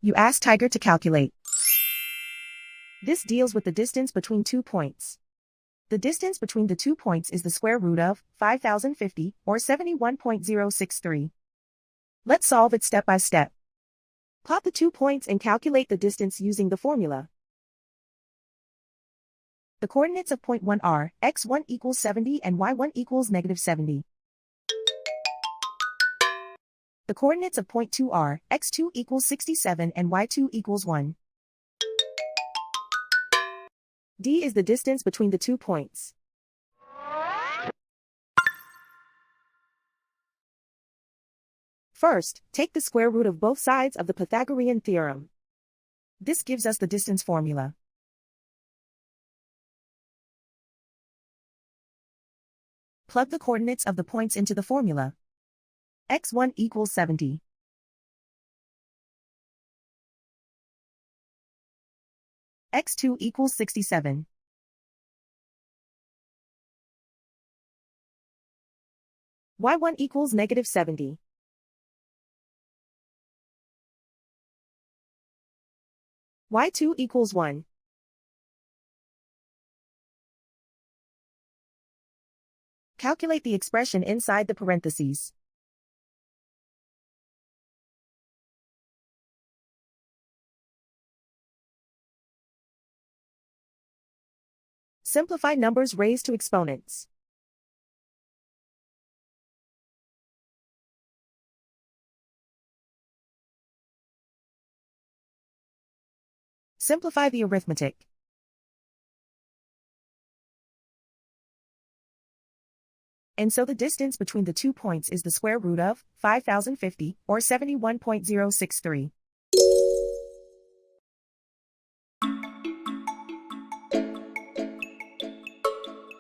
You ask Tiger to calculate. This deals with the distance between 2 points. The distance between the 2 points is the square root of 5050, or 71.063. Let's solve it step by step. Plot the 2 points and calculate the distance using the formula. The coordinates of point 1 are x1 equals 70 and y1 equals negative 70. The coordinates of point 2 are x2 equals 67 and y2 equals 1. D is the distance between the 2 points. First, take the square root of both sides of the Pythagorean theorem. This gives us the distance formula. Plug the coordinates of the points into the formula. x1 equals 70. x2 equals 67. y1 equals negative 70. y2 equals 1. Calculate the expression inside the parentheses. Simplify numbers raised to exponents. Simplify the arithmetic. And so the distance between the 2 points is the square root of 5050, or 71.063.